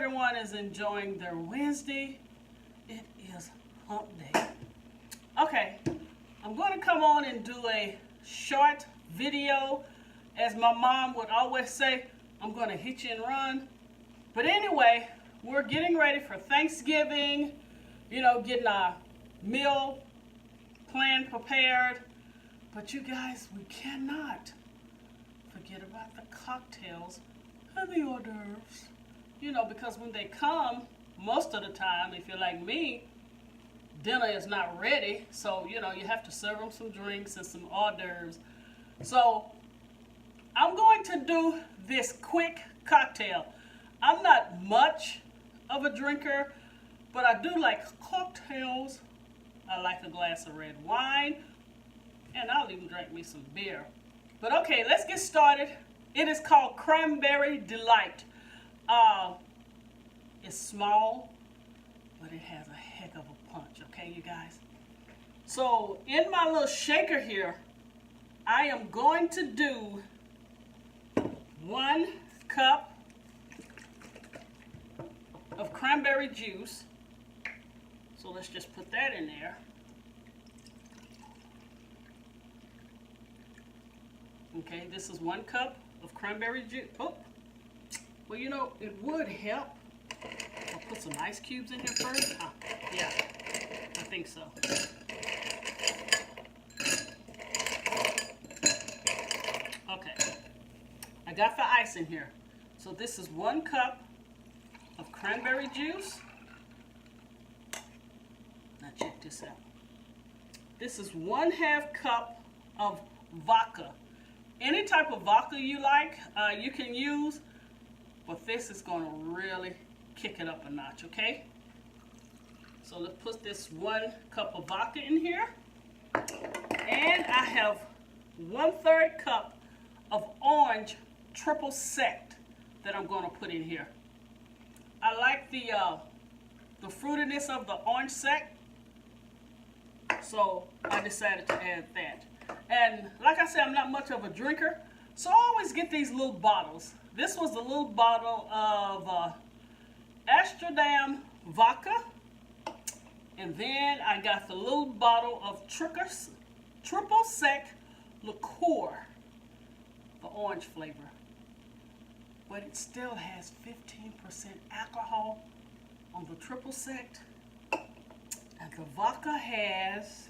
everyone is enjoying their Wednesday. It is hump day. Okay, I'm going to come on and do a short video. As my mom would always say, I'm going to hit you and run. But anyway, we're getting ready for Thanksgiving, getting our meal plan prepared. But you guys, we cannot forget about the cocktails and the hors d'oeuvres. Because when they come, most of the time, if you're like me, dinner is not ready. So, you have to serve them some drinks and some hors d'oeuvres. So, I'm going to do this quick cocktail. I'm not much of a drinker, but I do like cocktails. I like a glass of red wine, and I'll even drink me some beer. But okay, let's get started. It is called Cranberry Delight. It's small, but it has a heck of a punch, okay, you guys? So in my little shaker here, I am going to do 1 cup of cranberry juice. So let's just put that in there. Okay, this is 1 cup of cranberry juice. Oh, well, it would help. I'll put some ice cubes in here first. Yeah, I think so. Okay, I got the ice in here. So this is 1 cup of cranberry juice. Now check this out. This is 1/2 cup of vodka. Any type of vodka you like, you can use, but this is going to really kick it up a notch, okay? So let's put this 1 cup of vodka in here. And I have 1/3 cup of orange triple sec that I'm going to put in here. I like the fruitiness of the orange sec, so I decided to add that. And like I said, I'm not much of a drinker, so I always get these little bottles. This was a little bottle of Amsterdam vodka, and then I got the little bottle of triple sec liqueur, the orange flavor. But it still has 15% alcohol on the triple sec, and the vodka has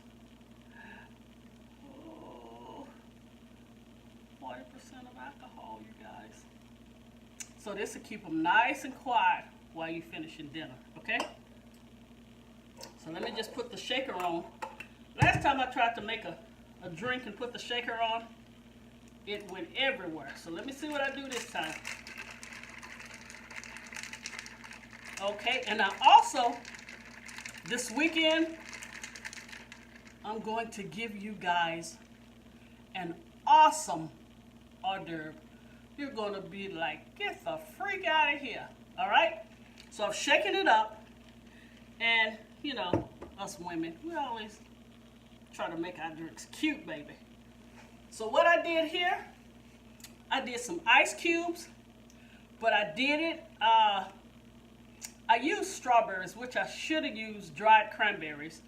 40% of alcohol, you guys. So this will keep them nice and quiet while you're finishing dinner, okay? So let me just put the shaker on. Last time I tried to make a drink and put the shaker on, it went everywhere. So let me see what I do this time. Okay, and now also, this weekend, I'm going to give you guys an awesome hors d'oeuvre. You're going to be like, get the freak out of here, all right? So I'm shaking it up, and, us women, we always try to make our drinks cute, baby. So what I did here, I did some ice cubes, but I did it, I used strawberries, which I should have used dried cranberries,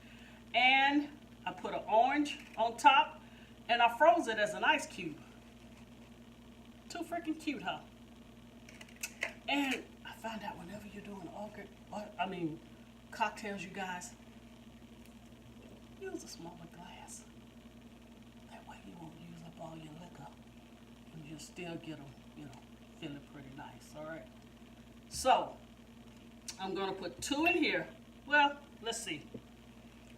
and I put an orange on top, and I froze it as an ice cube. Too freaking cute, huh? And I found out whenever you're doing cocktails, you guys, use a smaller glass. That way you won't use up all your liquor, and you'll still get them, feeling pretty nice, all right? So, I'm going to put 2 in here. Well, let's see.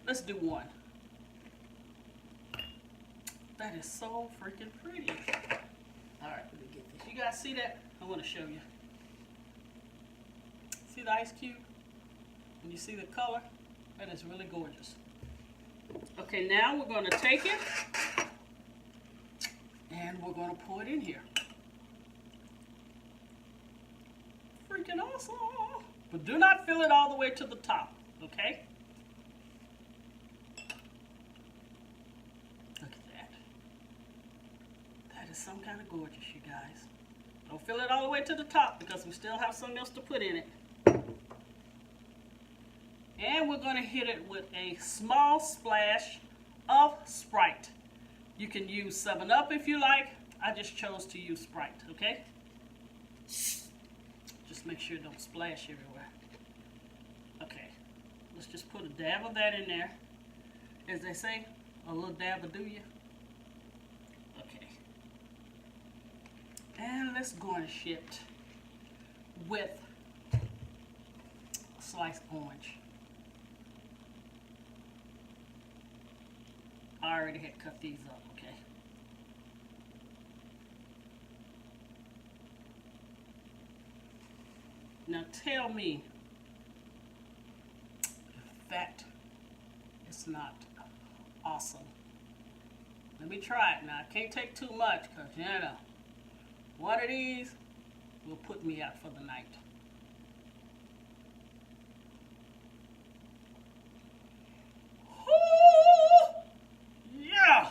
Let's do 1. That is so freaking pretty. All right, let me get this. You guys see that? I want to show you. See the ice cube? And you see the color? That is really gorgeous. Okay, now we're going to take it and we're going to pour it in here. Freaking awesome. But do not fill it all the way to the top, okay? Look at that. That is some kind of gorgeous, you guys. Don't fill it all the way to the top because we still have something else to put in it. And we're going to hit it with a small splash of Sprite. You can use 7-Up if you like. I just chose to use Sprite, okay? Just make sure it don't splash everywhere. Okay, let's just put a dab of that in there. As they say, a little dab will do you. Okay. And let's garnish it with a sliced orange. I already had cut these up, okay? Now tell me if that is not awesome. Let me try it now. I can't take too much because, you know, one of these will put me out for the night. Yeah!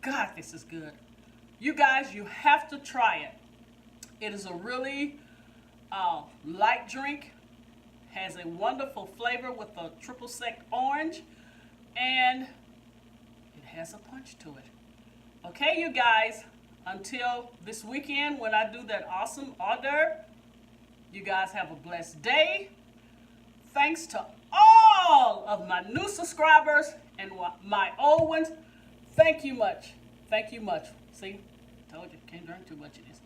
God, this is good. You guys, you have to try it. It is a really light drink. Has a wonderful flavor with a triple sec orange. And it has a punch to it. Okay, you guys, until this weekend when I do that awesome hors d'oeuvre, you guys have a blessed day. Thanks to all of my new subscribers and my old ones. Thank you much. Thank you much. See, told you, can't drink too much of this.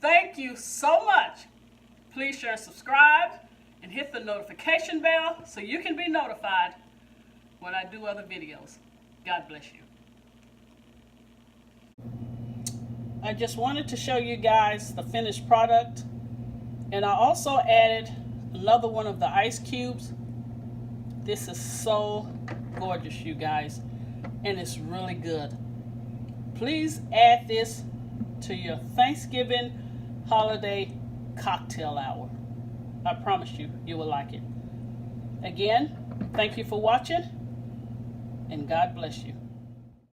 Thank you so much. Please share and subscribe and hit the notification bell so you can be notified when I do other videos. God bless you. I just wanted to show you guys the finished product, and I also added another one of the ice cubes. This is so gorgeous, you guys, and it's really good. Please add this to your Thanksgiving holiday cocktail hour. I promise you, you will like it. Again, thank you for watching, and God bless you.